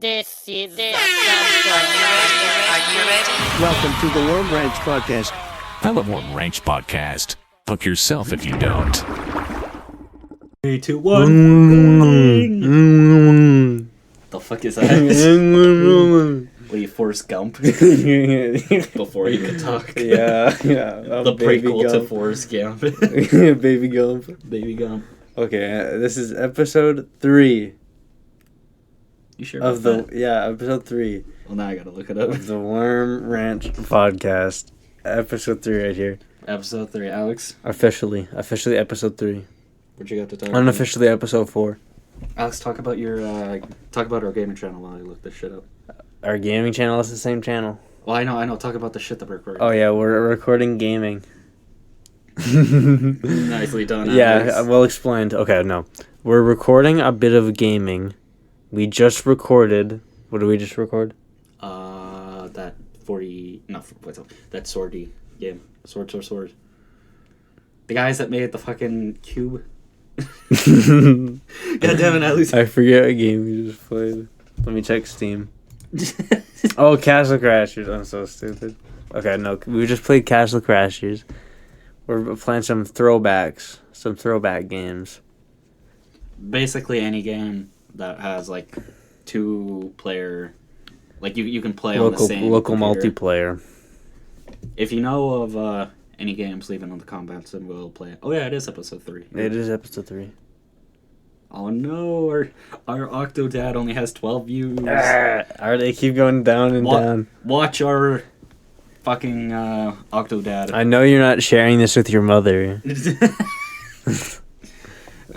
This is Are you ready? Welcome to the Worm Ranch Podcast. I love Worm Ranch Podcast. Fuck yourself if you don't. 3, 2, 1. The fuck is that? What are you, Forrest Gump? Before you could talk. Yeah. The prequel to Forrest Gump. Baby Gump. Baby Gump. Okay, this is episode 3 You sure of about the that? episode 3 Well, now I gotta look it up. of the Worm Ranch Podcast. Episode 3 right here. Episode 3, Alex. Officially episode 3. What you got to talk about? Unofficially episode 4. Alex, talk about our gaming channel while I look this shit up. Our gaming channel is the same channel. Well, I know. Talk about the shit that we're recording. Oh yeah, we're recording gaming. Nicely done, Alex. Yeah, well explained. Okay, no. We're recording a bit of gaming. We just recorded... What did we just record? That 40... No, what's up? That Swordy game. Sword. The guys that made the fucking cube. God damn it, Alex. I forget what game we just played. Let me check Steam. Oh, Castle Crashers. I'm so stupid. Okay, no. We just played Castle Crashers. We're playing some throwback games. Basically any game that has like 2-player, like you can play on the same local computer. multiplayer. If you know of any games, leave it on the comments and we'll play it. Oh yeah, it is episode 3. It is episode 3. Oh no, our Octodad only has 12 views. They keep going down and down. Watch our fucking Octodad. I know you're not sharing this with your mother.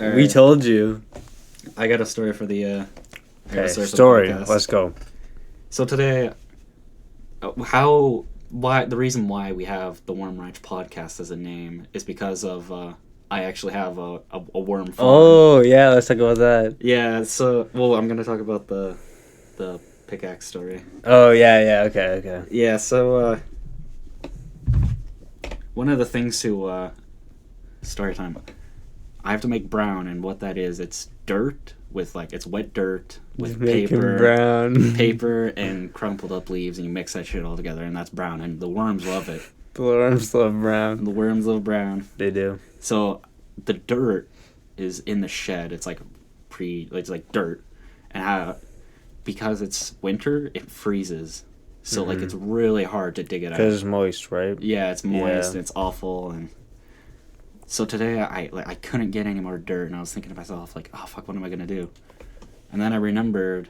All We right. told you. I got a story for the I got a Okay, story for the story. podcast. Let's go. So today, the reason why we have the Worm Ranch Podcast as a name is because of I actually have a worm farm. Oh, yeah, let's talk about that. Yeah, so I'm gonna talk about the pickaxe story. Oh, yeah, okay. Yeah, so one of the things to story time, I have to make brown, and what that is, it's dirt with it's wet dirt with Making paper. brown. Paper and crumpled up leaves, and you mix that shit all together, and that's brown. And the worms love it. The worms love brown. And the worms love brown. They do. So the dirt is in the shed. It's like it's like dirt, and because it's winter, it freezes. So it's really hard to dig it out. Because it's moist, right? Yeah, it's moist Yeah. and it's awful. And so today I couldn't get any more dirt, and I was thinking to myself oh fuck, what am I gonna do? And then I remembered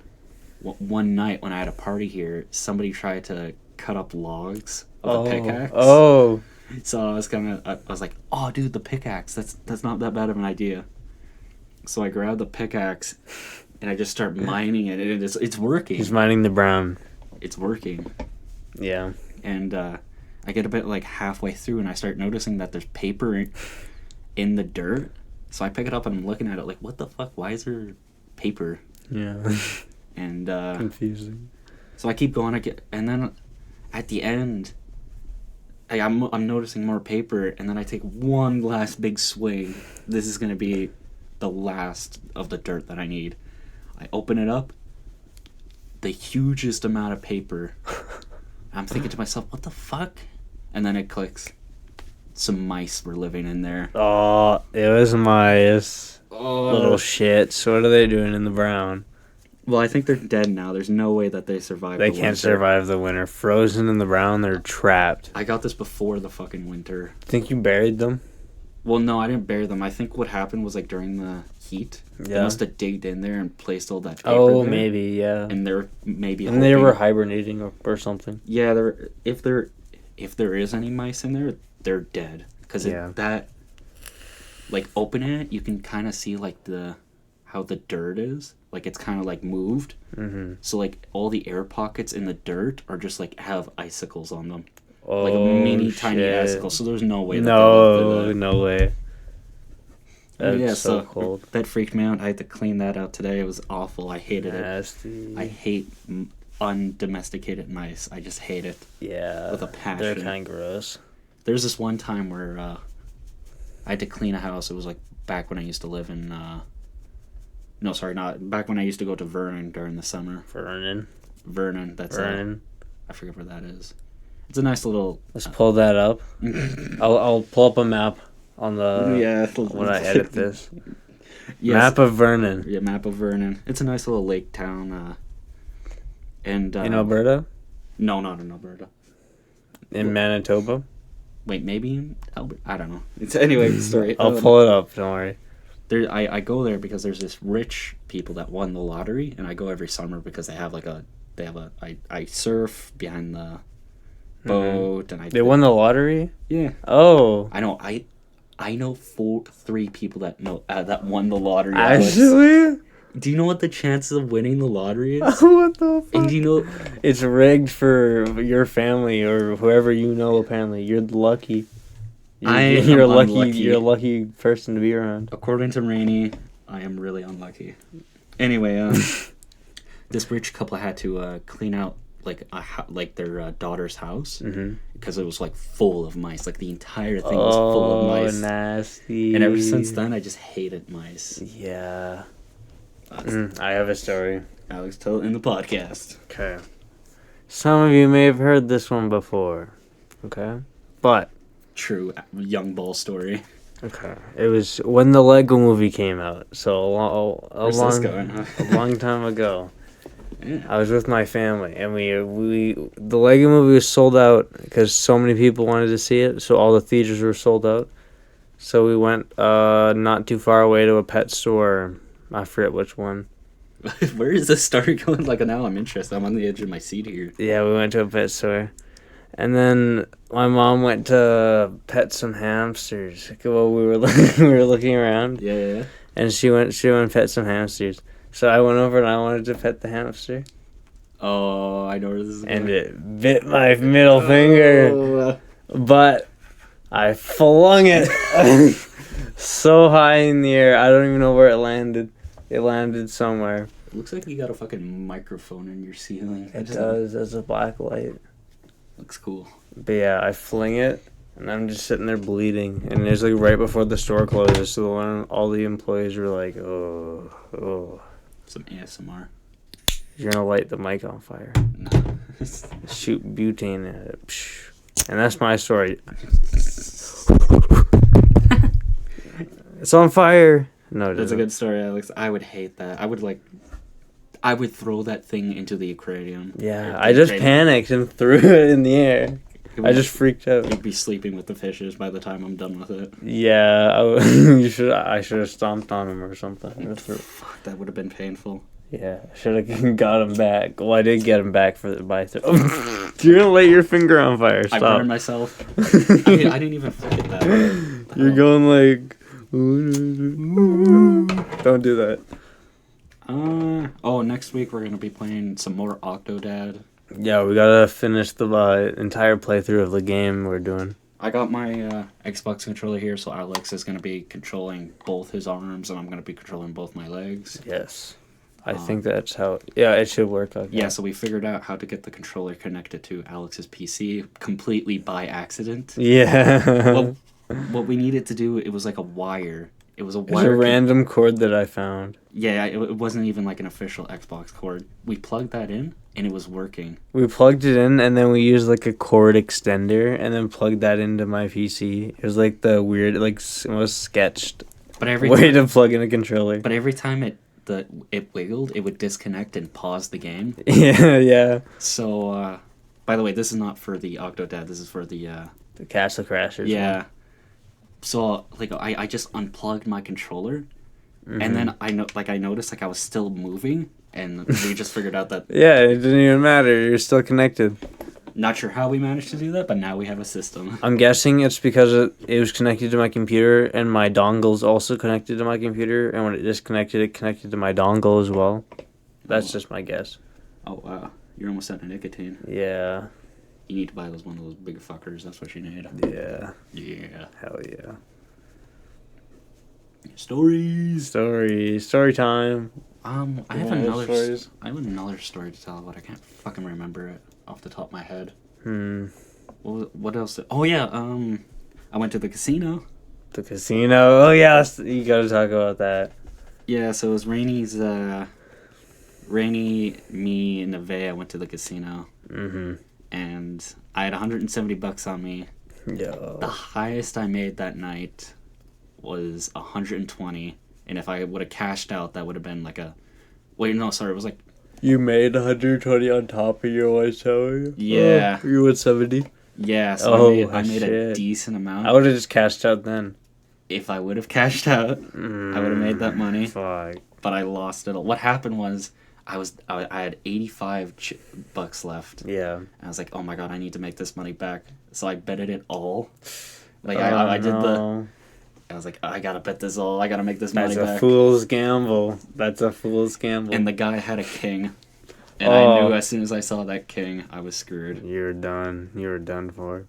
one night when I had a party here, somebody tried to cut up logs with a pickaxe. Oh. So I was like, oh dude, the pickaxe, that's not that bad of an idea. So I grabbed the pickaxe and I just start mining it, and it's working. He's mining the brown. It's working. Yeah. And I get a bit halfway through, and I start noticing that there's paper in the dirt. So I pick it up and I'm looking at it what the fuck? Why is there paper? Yeah. And Confusing. so I keep going. And then at the end, I'm noticing more paper, and then I take one last big swing. This is gonna be the last of the dirt that I need. I open it up. The hugest amount of paper. I'm thinking to myself, what the fuck? And then it clicks. Some mice were living in there. Oh, it was mice. Oh. Little shits. What are they doing in the brown? Well, I think they're dead now. There's no way that they survived. They the can't winter. survive the winter. Frozen in the brown, they're trapped. I got this before the fucking winter. Think you buried them? Well, no, I didn't bury them. I think what happened was during the heat, they Yeah. must have digged in there and placed all that paper Oh, there. maybe, yeah. And they're maybe And they hoping- were hibernating or something. Yeah, if there is any mice in there, they're dead. Because Yeah. open it, you can kind of see how the dirt is. It's kind of moved. Mm-hmm. So all the air pockets in the dirt are just have icicles on them. Oh, A mini tiny shit. icicle. So there's no way that No way. That's yeah, so cold. That freaked me out. I had to clean that out today. It was awful. I hated it. Nasty. I hate undomesticated mice. I just hate it. Yeah. with a passion. They're kind of gross. There's this one time where I had to clean a house. It was back when I used to live in No, sorry, not back when I used to go to Vernon during the summer. Vernon, that's Vernon. I forget where that is. It's a nice little. Let's pull that up. I'll pull up a map on the when I edit this. Yes. Map of Vernon. Yeah, map of Vernon. It's a nice little lake town. And In Alberta? No, not in Alberta. In Manitoba? Wait, maybe in Alberta. I don't know. It's anyway. Sorry. I'll pull it up. Don't worry. I go there because there's this rich people that won the lottery, and I go every summer because they have I surf behind the boat, and They won the lottery? Yeah. Oh. I know 3 people that won the lottery. Alex. Actually? Do you know what the chances of winning the lottery is? What the fuck? And do you know It's rigged for your family or whoever you know. Apparently, you're lucky. You're lucky. unlucky. You're a lucky person to be around. According to Rainey, I am really unlucky. Anyway, this rich couple had to clean out like their daughter's house because it was like full of mice. Like the entire thing was full of mice. Nasty. And ever since then, I just hated mice. Yeah. I have a story. Alex, tell it in the podcast. Okay. Some of you may have heard this one before. Okay. But. True young ball story. Okay. It was when the Lego movie came out. So a long time ago. Yeah. I was with my family, and the Lego movie was sold out because so many people wanted to see it. So all the theaters were sold out. So we went not too far away to a pet store. I forget which one. Where is this story going? Like now, I'm interested. I'm on the edge of my seat here. Yeah, we went to a pet store, and then my mom went to pet some hamsters while we were looking around. Yeah. And she went pet some hamsters. So I went over and I wanted to pet the hamster. Oh, I know where this is going. And it bit my middle finger. But I flung it so high in the air. I don't even know where it landed. It landed somewhere. It looks like you got a fucking microphone in your ceiling. It does. There's a black light. Looks cool. But yeah, I fling it. And I'm just sitting there bleeding. And it's like right before the store closes. So all the employees were like, oh. Some ASMR. You're going to light the mic on fire. No. Shoot butane at it. Psh. And that's my story. It's on fire. No, That's a good story, Alex. I would hate that. I would throw that thing into the aquarium. Yeah, I just panicked and threw it in the air. I just freaked out. You'd be sleeping with the fishes by the time I'm done with it. Yeah, I should have stomped on him or something. Fuck, that would have been painful. Yeah, I should have got him back. Well, I did get him back by You're gonna light your finger on fire. Stop. I burned myself. I didn't even flick it that way. You're going like... Don't do that. Next week we're gonna be playing some more Octodad. Yeah, we gotta finish the entire playthrough of the game we're doing. I got my Xbox controller here, so Alex is gonna be controlling both his arms, and I'm gonna be controlling both my legs. Yes. I think that's how... Yeah, it should work like that. Yeah, so we figured out how to get the controller connected to Alex's PC completely by accident. Yeah. What we needed to do, it was like a wire. It was a It was a random cord that I found. Yeah, it wasn't even like an official Xbox cord. We plugged that in, and it was working. We plugged it in, and then we used like a cord extender, and then plugged that into my PC. It was like the weird, like most sketched way to plug in a controller. But every time it wiggled, it would disconnect and pause the game. Yeah. So, by the way, this is not for the Octodad. This is for the Castle Crashers. Yeah. One. So, like, I just unplugged my controller, and then I noticed like I was still moving, and we just figured out that yeah, it didn't even matter. You're still connected. Not sure how we managed to do that, but now we have a system. I'm guessing it's because it was connected to my computer, and my dongle's also connected to my computer, and when it disconnected, it connected to my dongle as well. That's just my guess. Oh, wow. You're almost out of nicotine. Yeah. You need to buy one of those big fuckers. That's what you need. Yeah. Yeah. Hell yeah. Story time. I have another story to tell, but I can't fucking remember it off the top of my head. What else? Oh yeah. I went to the casino. The casino. Oh yeah. You gotta talk about that. Yeah, so it was Rainy, me, and Nevaeh went to the casino. Mm-hmm. And I had $170 on me. Yo. The highest I made that night was 120, and if I would have cashed out, that would have been like a. Wait, no, sorry, it was like. You made 120 on top of your 170? Yeah. Oh, you went 70? Yeah, so Oh, I made a shit. decent amount. I would have just cashed out then. If I would have cashed out, I would have made that money. Fuck. But I lost it all. What happened was I had 85 bucks left. Yeah. And I was like, oh my god, I need to make this money back. So I betted it all. Like I did the. I was like, I gotta bet this all. I gotta make this money That's back. a fool's gamble. That's a fool's gamble. And the guy had a king. And I knew as soon as I saw that king, I was screwed. You're done. You were done for.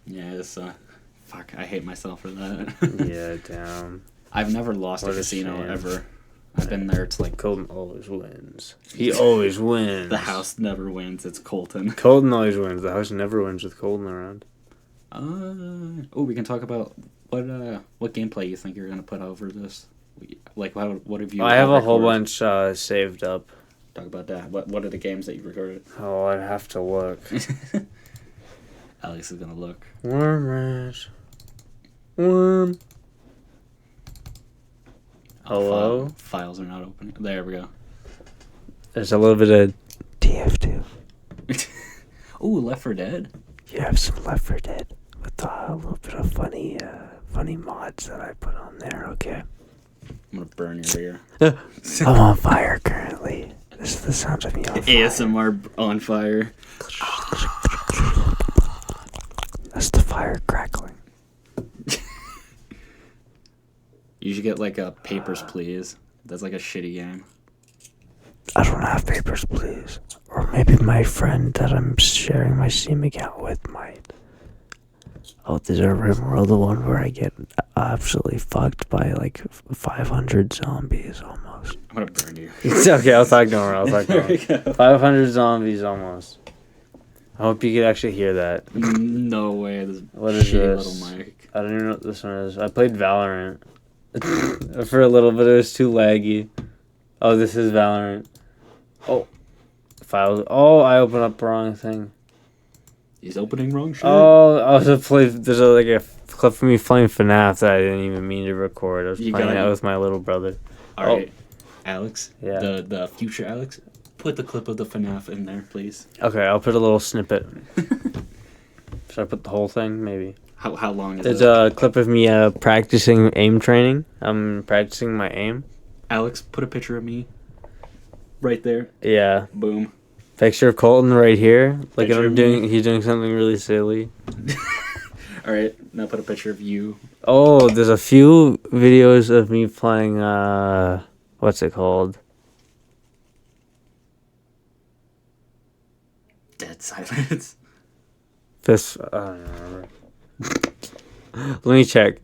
Yeah, it's fuck, I hate myself for that. Yeah, damn. I've never lost a What a casino shame. ever. I've been there to like Colton always wins. He always wins. the house never wins. It's Colton. Colton always wins. The house never wins with Colton around. We can talk about what gameplay you think you're gonna put over this. Like what have you? I have a whole recorded? bunch saved up. Talk about that. What are the games that you've recorded? Oh, I'd have to look. Alex is gonna look. Worm rash. Worm. Hello? Files are not opening. There we go. There's a little bit of TF2. Ooh, Left 4 Dead. You have some Left 4 Dead with a little bit of funny mods that I put on there, okay? I'm gonna burn your ear. I'm on fire currently. This is the sound of me on fire. ASMR on fire. That's the fire crackling. You should get like a Papers, Please. That's like a shitty game. I don't have Papers, Please. Or maybe my friend that I'm sharing my Steam account with might. Oh, there's a RimWorld, the one where I get absolutely fucked by like 500 zombies almost. I'm gonna burn you. It's okay, I'll talk to her. There we go. 500 zombies almost. I hope you could actually hear that. No way. This What is shitty this? little mic. I don't even know what this one is. I played Valorant. For a little bit, it was too laggy. Oh, this is Valorant. Oh. Files. Oh, I opened up the wrong thing. He's opening wrong shit. Oh, I was there's like a clip of me playing FNAF that I didn't even mean to record. I was You playing gotta- that with my little brotder. All right, Alex. Yeah. The future Alex. Put the clip of the FNAF in there, please. Okay, I'll put a little snippet. Should I put the whole thing? Maybe. How long is There's it? a clip of me practicing aim training. I'm practicing my aim. Alex, put a picture of me. Right there. Yeah. Boom. Picture of Colton right here. Like Picture I'm of doing. me. He's doing something really silly. All right. Now put a picture of you. Oh, there's a few videos of me playing. What's it called? Dead silence. Fist. I don't remember. Let me check.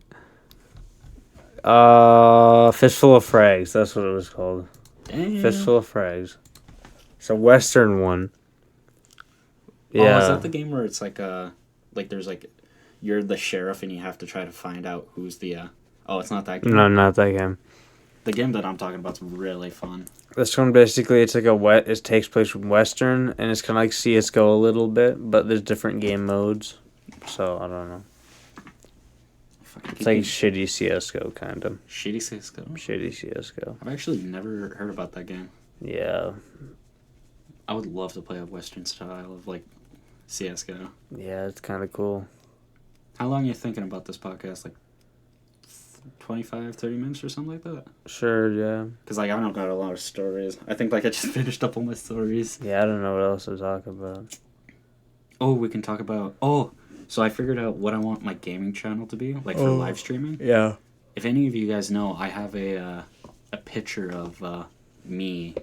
Fistful of Frags. That's what it was called. Damn. Fistful of Frags. It's a Western one. Oh, Yeah. is that the game where it's like there's like, you're the sheriff and you have to try to find out who's the Oh, it's not that game. No, not that game. The game that I'm talking about's really fun. This one basically it's like it takes place in Western and it's kind of like CS:GO a little bit, but there's different game modes. So I don't know. It's like shitty CS:GO kind of. Shitty CS:GO. Shitty CS:GO. I've actually never heard about that game. Yeah. I would love to play a Western style of like CS:GO. Yeah, it's kind of cool. How long are you thinking about this podcast? Like 25, 30 minutes or something like that? Sure, yeah. Because like I don't got a lot of stories. I think like I just finished up all my stories. Yeah, I don't know what else to talk about. Oh, we can talk about... Oh, so I figured out what I want my gaming channel to be, like for live streaming. Yeah. If any of you guys know, I have a picture of me.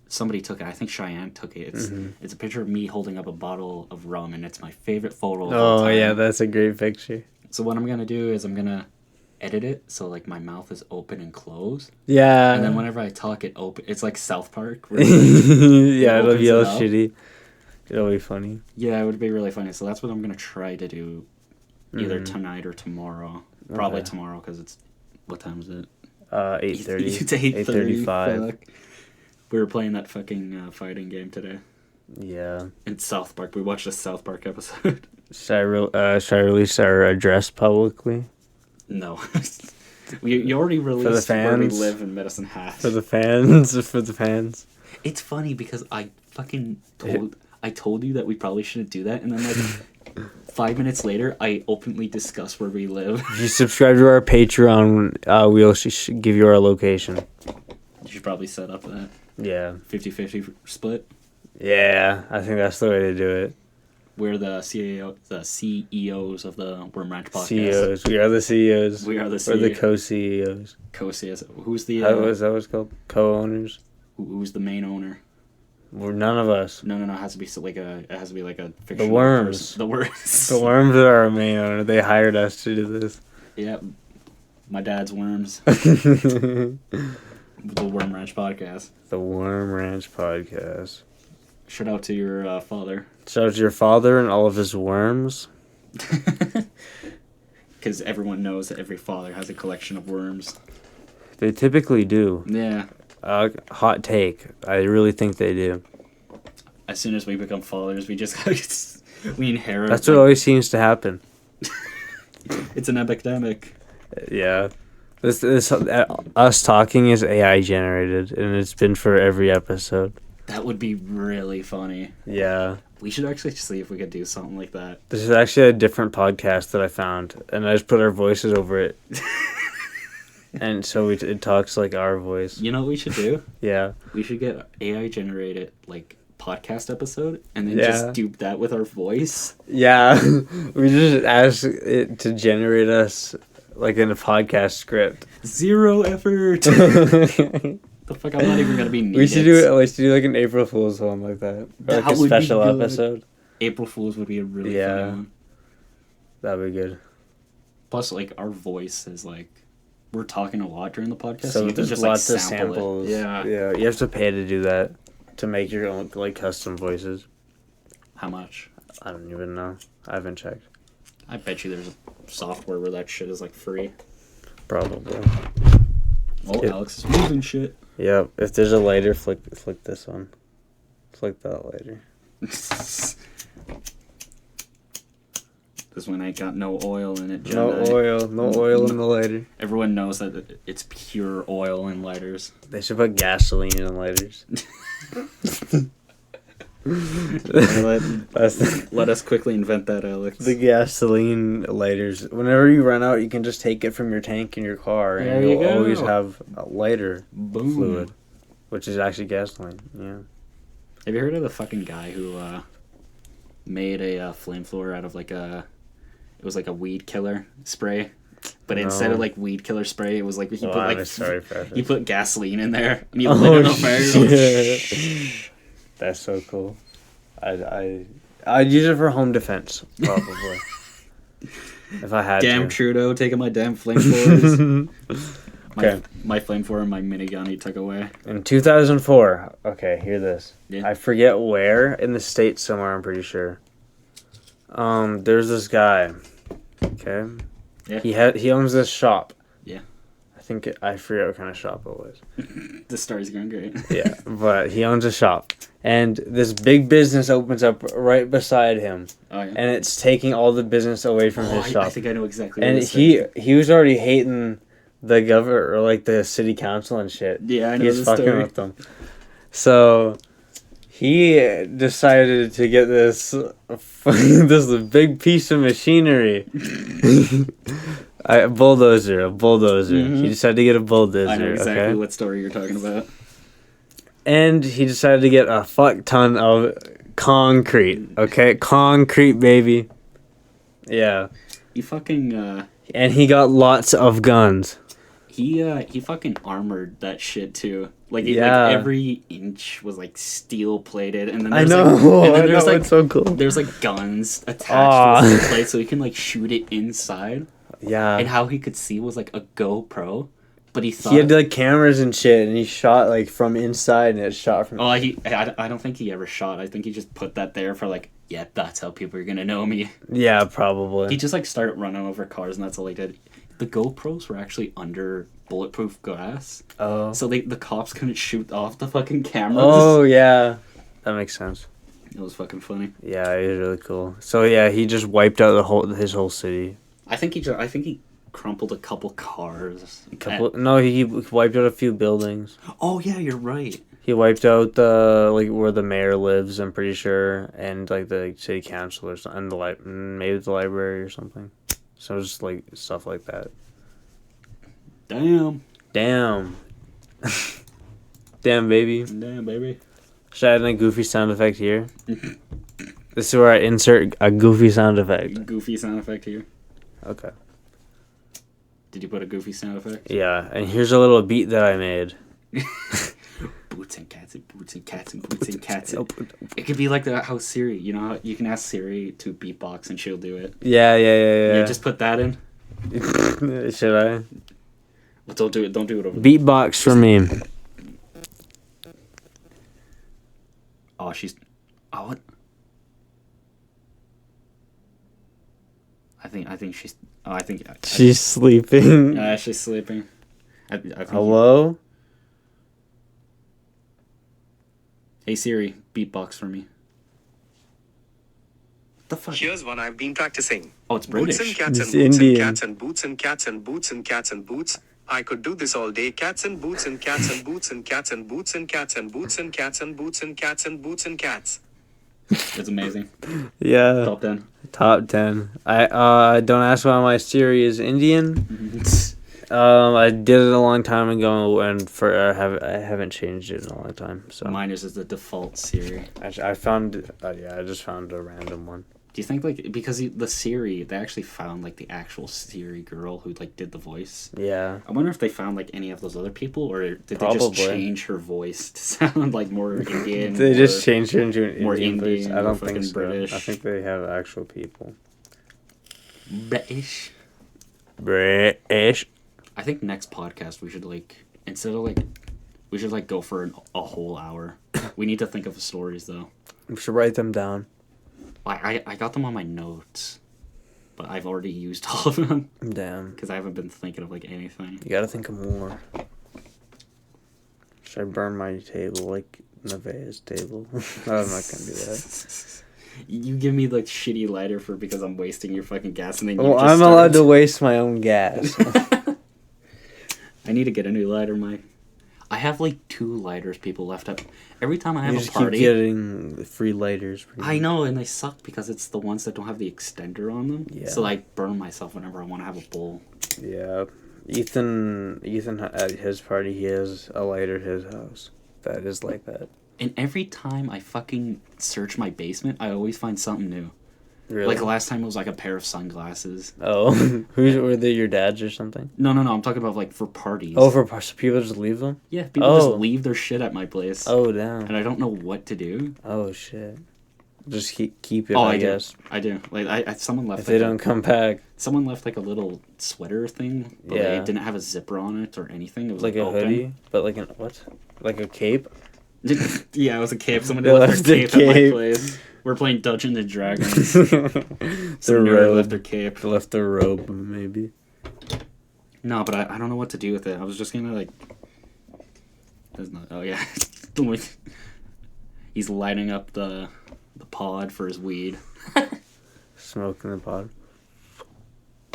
Somebody took it. I think Cheyenne took it. It's a picture of me holding up a bottle of rum, and it's my favorite photo of all Oh, time. yeah, that's a great picture. So what I'm going to do is I'm going to edit it so like my mouth is open and closed. Yeah. And then whenever I talk, it's like South Park. Where yeah, it'll opens be all it up. shitty. It'll be funny. Yeah, it would be really funny. So that's what I'm going to try to do either tonight or tomorrow. Probably Okay. tomorrow because it's... What time is it? 8:30. It's 8:30. 8:35. Fuck. We were playing that fucking fighting game today. Yeah. In South Park. We watched a South Park episode. Should I release our address publicly? No. You already released where we fans? live in Medicine Hat. For the fans? For the fans? It's funny because I fucking told you that we probably shouldn't do that, and then like 5 minutes later, I openly discuss where we live. If you subscribe to our Patreon, we'll should give you our location. You should probably set up that Yeah. 50-50 split. Yeah, I think that's the way to do it. We're the CEOs of the Worm Ranch podcast. CEOs. We are the CEOs. We are the We're CEOs. the co-CEOs. Co-CEOs. Who's the How is that what's called? Co-owners? who's the main owner? We're none of us. No. It has to be like a fictional The worms. person. The worms. The worms are our main owner. They hired us to do this. Yeah. My dad's worms. The The Worm Ranch podcast. Worm Ranch podcast. Shout out to your father. Shout out to your father and all of his worms. Because everyone knows that every father has a collection of worms. They typically do. Yeah. Hot take. I really think they do. As soon as we become fathers, we just we inherit. That's what always seems to happen. It's an epidemic. Yeah. This us talking is AI generated, and it's been for every episode. That would be really funny. Yeah. We should actually see if we could do something like that. This is actually a different podcast that I found, and I just put our voices over it. And so it talks like our voice. You know what we should do? Yeah. We should get AI generated like podcast episode, and then Yeah. just dupe that with our voice. Yeah. We just ask it to generate us like in a podcast script. 0 effort. The fuck, I'm not even gonna be needed. We should do like an April Fool's one like that. Or That like a would be special good. episode. April Fools would be a really Yeah. funny one. That'd be good. Plus, like, our voice is like, we're talking a lot during the podcast, So you can there's just lots like of sample samples. it. Yeah. Yeah. You have to pay to do that to make your own like custom voices. How much? I don't even know. I haven't checked. I bet you there's a software where that shit is like free. Probably. Oh, Yeah. Alex is moving shit. Yep. If there's a lighter, flick this one. Flick that lighter. This one ain't got no oil in it, No Jedi. oil. No oil in the lighter. Everyone knows that it's pure oil in lighters. They should put gasoline in lighters. That's Let us quickly invent that, Alex. the gasoline lighters. Whenever you run out, you can just take it from your tank in your car, and There you you'll go. always have a lighter Boom. fluid, which is actually gasoline. Yeah. Have you heard of the fucking guy who made a flamethrower out of like it was like a weed killer spray, but instead of No. like weed killer spray, it was like he Oh, put I'm like sorry, Preface. he put gasoline in there and he lit it on fire. shit. That's so cool. I'd use it for home defense, probably. If I had Damn to. Trudeau taking my damn flamethrowers. Okay. My flamethrower and my minigun he took away. In 2004, okay, hear this. Yeah. I forget where, in the States somewhere, I'm pretty sure. There's this guy, okay? Yeah. He owns this shop. Yeah. I forget what kind of shop it was. The story's going great. Yeah, but he owns a shop. And this big business opens up right beside him. Oh yeah. And it's taking all the business away from his shop. I think I know exactly. What And this is. he was already hating the governor or like the city council and shit. Yeah, I know He's the fucking story. with them. So he decided to get this this big piece of machinery. A bulldozer. Mhm. He decided to get a bulldozer. I know exactly okay? what story you're talking about. And he decided to get a fuck ton of concrete. Okay, concrete, baby. Yeah. He fucking And he got lots of guns. he fucking armored that shit too. Like, Yeah. like every inch was like steel plated, and then I there's know. like, and then I there's know, like it's so cool. there's like guns attached Aw. to the steel plate, so he can like shoot it inside. Yeah. And how he could see was like a GoPro, but he thought He had like cameras and shit, and he shot like from inside, and it shot from. I don't think he ever shot. I think he just put that there for like, yeah, that's how people are gonna know me. Yeah, probably. He just like started running over cars, and that's all he did. The GoPros were actually under bulletproof glass. Oh. So the cops couldn't shoot off the fucking cameras. Oh yeah, that makes sense. It was fucking funny. Yeah, it was really cool. So yeah, he just wiped out his whole city. I think he crumpled a couple cars. No, he wiped out a few buildings. Oh yeah, you're right. He wiped out the where the mayor lives. I'm pretty sure, and like the city council or something, and maybe the library or something. So just like stuff like that. Damn, Damn, baby. damn, baby. Should I add a goofy sound effect here? This is where I insert a goofy sound effect. Goofy sound effect here. Okay. Did you put a goofy sound effect? Yeah, and here's a little beat that I made. Boots and cats and boots and cats and boots and cats. It could be like how Siri, you know how you can ask Siri to beatbox and she'll do it. Yeah. Yeah, just put that in. Should I? Well, don't do it over. Beatbox for me. Oh, what? I think she's. Oh, I think. She's sleeping. She's sleeping. I think Hello? Hey Siri, beatbox for me. What the fuck? Here's one I've been practicing. Oh, it's Boots British. and cats and It's boots Indian. and cats and boots and cats and boots and cats and boots. I could do this all day. Cats and boots and cats and boots and cats and boots and cats and boots and cats and boots and cats and boots and cats. It's amazing. Yeah. Top 10. Top 10. I don't ask why my Siri is Indian. I did it a long time ago, and I haven't changed it in a long time. So Mine is the default Siri. I found I just found a random one. Do you think because the Siri, they actually found the actual Siri girl who did the voice? Yeah. I wonder if they found any of those other people, or did they Probably. just change her voice to sound more Indian? They just changed it into an more Indian voice. Indian, I more don't think fucking so. British. I think they have actual people. British. British. I think next podcast we should instead of we should go for a whole hour. We need to think of stories though. We should write them down. I got them on my notes, but I've already used all of them Damn. because I haven't been thinking of anything. You gotta think of more. Should I burn my table like Nevaeh's table? I'm not gonna do that. You give me shitty lighter because I'm wasting your fucking gas, and then Well, I'm allowed to waste my own gas. I need to get a new lighter, Mike. I have 2 lighters people left up. Every time I have You a just party, keep getting free lighters. I know, and they suck because it's the ones that don't have the extender on them. Yeah. So I burn myself whenever I want to have a bowl. Yeah. Ethan at his party, he has a lighter at his house that is like that. And every time I fucking search my basement, I always find something new. Really? Last time it was a pair of sunglasses. Oh, were they your dad's or something? No, I'm talking about for parties. Oh, so people just leave them? Yeah, people Oh. just leave their shit at my place. Oh, damn. And I don't know what to do. Oh, shit. Just keep it, Oh, I do. guess. I do. Someone left If they don't come back. someone left a little sweater thing, but Yeah. it didn't have a zipper on it or anything. It was Like a open. hoodie? But like what? Like a cape? Yeah, it was a cape. Someone They left left their their cape at my cape. place. We're playing Dungeons and Dragons. The Some nerd left robe. their cape. Left the robe, maybe. No, but I don't know what to do with it. I was just gonna There's not. Oh yeah, he's lighting up the pod for his weed. Smoking the pod.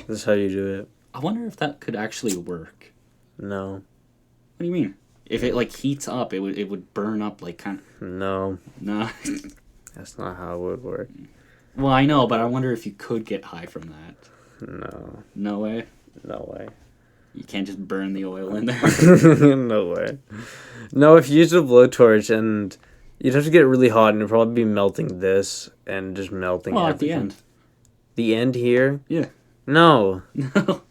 This is how you do it. I wonder if that could actually work. No. What do you mean? If it heats up, it would burn up kind of. No. No. That's not how it would work. Well, I know, but I wonder if you could get high from that. No. No way. No way. You can't just burn the oil in there. No way. No, if you use a blowtorch and you'd have to get it really hot and it'd probably be melting this and just melting Well, everything. at the end. The end here? Yeah. No. No.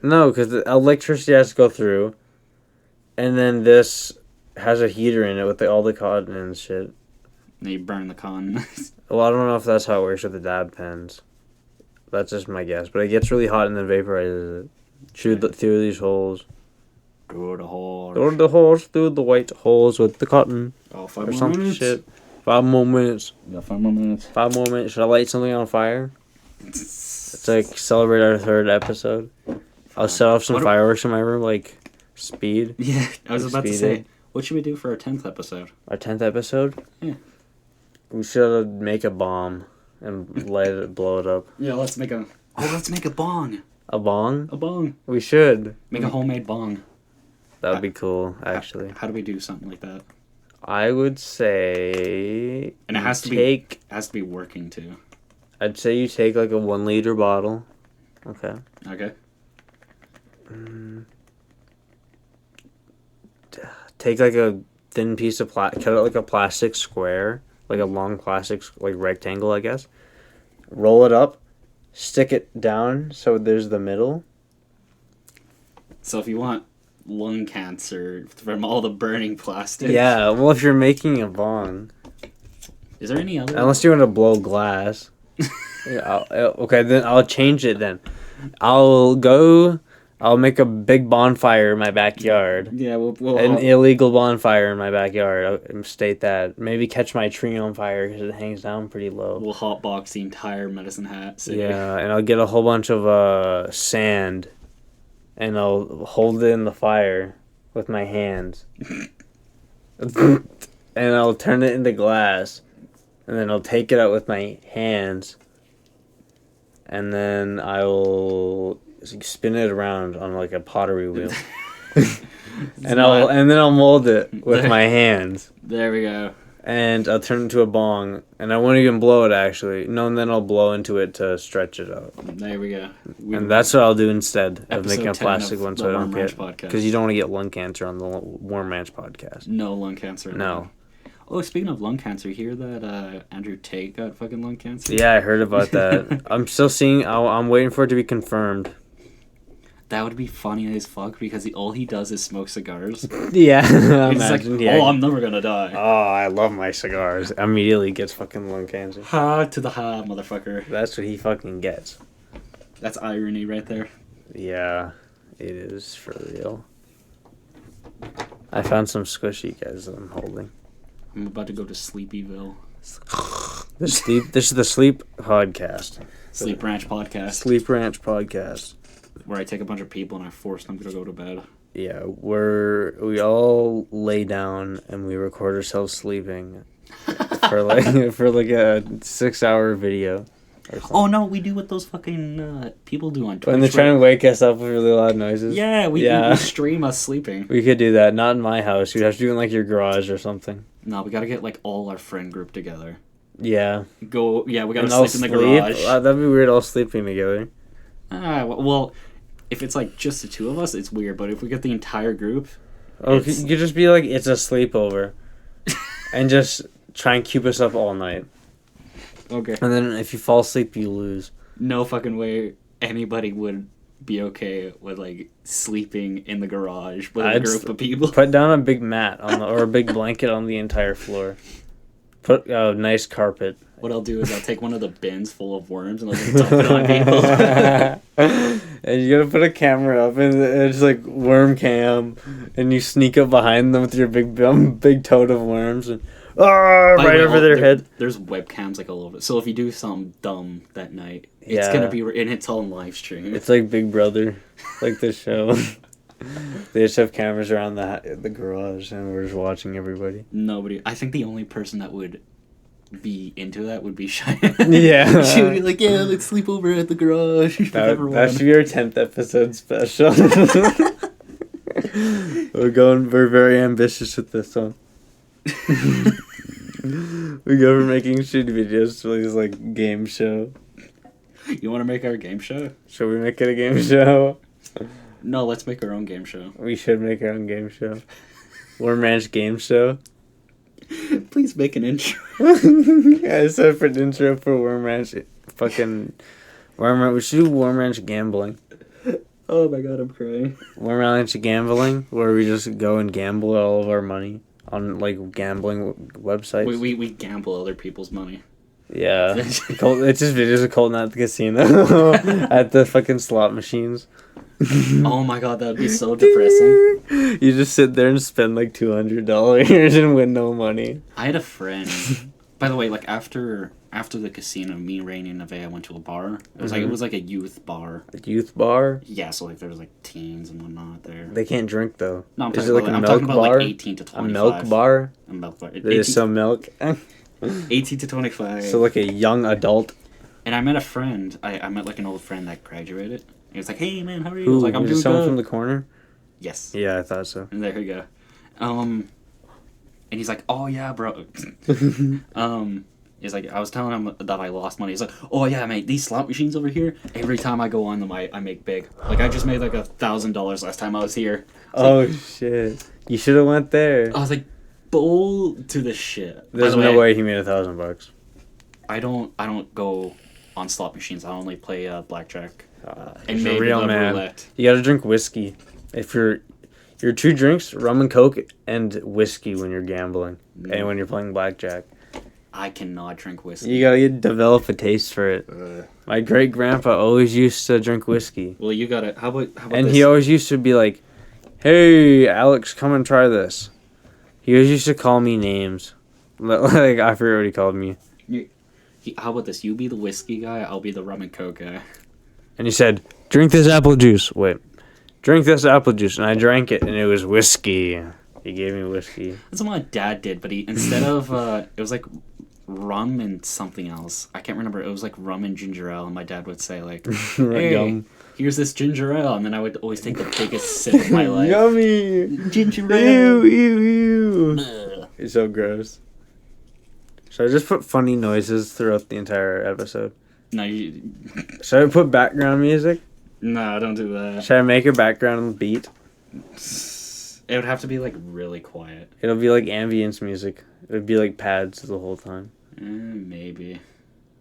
No, because the electricity has to go through. And then this has a heater in it with all the cotton and shit. Then you burn the con. Well, I don't know if that's how it works with the dab pens. That's just my guess. But it gets really hot and then vaporizes it. Shoot through these holes. Through the hole. Through the holes, through the white holes with the cotton. Oh, 5 Or more some minutes. shit. 5 more minutes. Yeah, 5 more minutes. 5 more minutes. Should I light something on fire? It's celebrate our 3rd episode. I'll set off some What do- fireworks in my room, Speed. Yeah, I was about to say, Speeded. what should we do for our 10th episode? Our 10th episode. Yeah. We should make a bomb and blow it up. Yeah, let's make a bong. A bong. A bong. We should. Make a homemade bong. That would be cool, actually. How do we do something like that? I would say. And it has to be working too. I'd say you take like a 1 liter bottle. Okay. Okay. Take like a thin piece of cut it like a plastic square, like a long plastic like rectangle, I guess. Roll it up, stick it down so there's the middle. So if you want lung cancer from all the burning plastic. Yeah, well, if you're making a bong, Is there any other? unless you want to blow glass. Yeah, okay, then I'll change it. Then I'll make a big bonfire in my backyard. Yeah, we'll An illegal bonfire in my backyard. I'll state that. Maybe catch my tree on fire because it hangs down pretty low. we'll hotbox the entire Medicine Hat city. Yeah, and I'll get a whole bunch of sand, and I'll hold it in the fire with my hands, and I'll turn it into glass, and then I'll take it out with my hands, and then I'll spin it around on like a pottery wheel. And then I'll mold it with my hands, There we go. and I'll turn it into a bong, and I won't even blow it actually. No, and then I'll blow into it to stretch it out. There we go. And that's what I'll do instead of Episode making a 10 plastic of one, the so I don't Warm Ranch get podcast. because you don't want to get lung cancer on the Warm Ranch podcast. No lung cancer. No. Oh, speaking of lung cancer, hear that Andrew Tate got fucking lung cancer? Yeah, I heard about that. I'm still seeing. I'm waiting for it to be confirmed. That would be funny as fuck because all he does is smoke cigars. Yeah, He's like, imagine. Yeah. oh, I'm never gonna die. Oh, I love my cigars. Immediately gets fucking lung cancer. Ha to the ha, motherfucker. That's what he fucking gets. That's irony right there. Yeah, it is for real. I found some squishy guys that I'm holding. I'm about to go to Sleepyville. This is the sleep podcast. Sleep Ranch podcast. Sleep Ranch podcast. Where I take a bunch of people and I force them to go to bed. Yeah, we all lay down and we record ourselves sleeping for like a 6-hour video. Oh no, we do what those fucking people do on Twitch. When they're trying to wake us up with really loud noises. Yeah, we stream us sleeping. We could do that. Not in my house. You'd have to do it in like your garage or something. No, we gotta get like all our friend group together. Yeah. We gotta And all sleep in the garage. That'd be weird all sleeping together. Well, if it's like just the two of us, it's weird. But if we get the entire group, Oh, you It's- could just be like, it's a sleepover. And just try and keep us up all night. okay, And then if you fall asleep, you lose. no fucking way anybody would be okay with like sleeping in the garage with a I'd group of people. Put down a big mat or a big blanket on the entire floor. Put a nice carpet. What I'll do is I'll take one of the bins full of worms and I'll just dump it on people. And you gotta put a camera up, and it's like worm cam, and you sneak up behind them with your big toad of worms, and right over their head. There's webcams like all over. So if you do something dumb that night, it's Yeah. gonna be and it's on live stream. It's like Big Brother, like the show. They just have cameras around the garage, and we're just watching everybody. Nobody. I think the only person that would be into that would be Cheyenne. Yeah. She would be like, "Yeah, let's sleep over at the garage." with everyone." That should be our 10th episode special. We're very ambitious with this one. We go from making shitty videos to this like game show. You want to make our game show? Should we make it a game show? No, let's make our own game show. We should make our own game show. Worm Ranch game show. Please make an intro. A separate intro for Worm Ranch. Fucking Worm Ranch. We should do Worm Ranch gambling. Oh my god, I'm crying. Worm Ranch gambling, where we just go and gamble all of our money on like gambling websites. We gamble other people's money. Yeah. It's just videos of Colton at the casino. At the fucking slot machines. Oh my god, that would be so depressing. You just sit there and spend like $200 and win no money. I had a friend By the way, like after the casino, me, Rainy, and Nevaeh went to a bar. It was like a youth bar. A youth bar? Yeah, so like there was like teens and whatnot there. They can't drink though. No, I'm Is talking it about, like a I'm milk talking about bar? like 18 to 25. A milk bar? A milk bar. There's some milk. 18 to 25. So like a young adult. And I met a friend. I met like an old friend that graduated. He was like, "Hey man, how are you?" I Who? was like, "I'm Was it doing someone good." from the corner? Yes. Yeah, I thought so. And there we go. And he's like, "Oh yeah, bro." He's like, I was telling him that I lost money. He's like, "Oh yeah, mate, these slot machines over here. Every time I go on them, I make big. Like I just made like $1,000 last time I was here." Oh shit! You should have went there. I was like, "Bull to the shit." There's By the no way he made $1,000. I don't go on slot machines. I only play blackjack and He's a maybe real the man. roulette. You gotta drink whiskey. If your 2 drinks, rum and coke, and whiskey when you're gambling and when you're playing blackjack. I cannot drink whiskey. You gotta develop a taste for it. My great grandpa always used to drink whiskey, Well, you got it. How about and this? he always used to be like, "Hey, Alex, come and try this." He always used to call me names, like I forget what he called me, How about this? You be the whiskey guy. I'll be the rum and coke guy. and he said, "Drink this apple juice." Wait, drink this apple juice, and I drank it, and it was whiskey. He gave me whiskey. That's what my dad did, but he instead of it was like rum and something else. I can't remember. It was like rum and ginger ale, and my dad would say like, "Hey, Yum. here's this ginger ale," and then I would always take the biggest sip of my life. Yummy. Ginger ale. Ew. Ugh. It's so gross. Should I just put funny noises throughout the entire episode? No, you, Should I put background music? no, don't do that. Should I make a background beat? It would have to be like really quiet. It'll be like ambience music. It would be like pads the whole time. Maybe.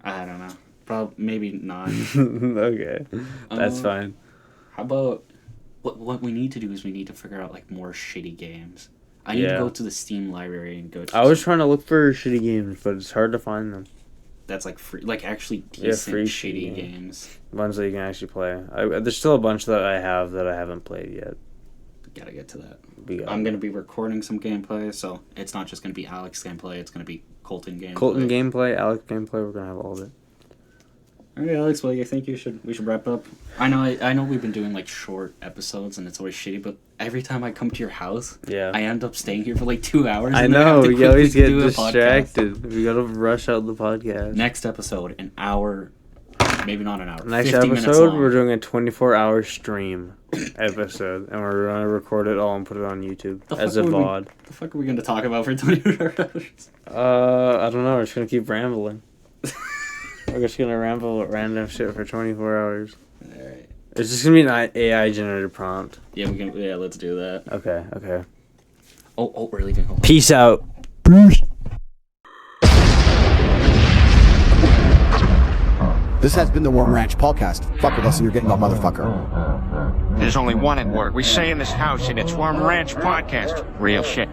I don't know. Probably maybe not. Okay, that's fine. How about what we need to do is we need to figure out like more shitty games. I need to Yeah. go to the Steam library and go to I was trying to look for shitty games, but it's hard to find them. that's like free, like actually Yeah, decent free shitty shitty games. Ones that you can actually play. There's still a bunch that I have that I haven't played yet. Gotta get to that. We got I'm gonna be recording some gameplay, so it's not just gonna be Alex gameplay. It's gonna be Colton gameplay. Colton gameplay, Alex gameplay. We're gonna have all of it. All right, Alex. Well, I think we should wrap up. I know we've been doing like short episodes, and it's always shitty. But every time I come to your house, Yeah. I end up staying here for like 2 hours. I and then know, have to we always quickly get do a podcast. distracted. We gotta rush out the podcast. Next episode, an hour, maybe not an hour. Next 50 minutes episode, long. we're doing a 24-hour stream episode, and we're gonna record it all and put it on YouTube The as a fuck would we- VOD. The fuck are we gonna talk about for 24 hours? I don't know. We're just gonna keep rambling. We're just gonna ramble at random shit for 24 hours. All right. It's just gonna be an AI generated prompt. Yeah, let's do that. Okay. Okay. Oh, we're leaving. Hold on. Peace out. This has been the Worm Ranch Podcast. Fuck with us and you're getting a motherfucker. There's only one at work. We say in this house, and it's Worm Ranch Podcast. Real shit.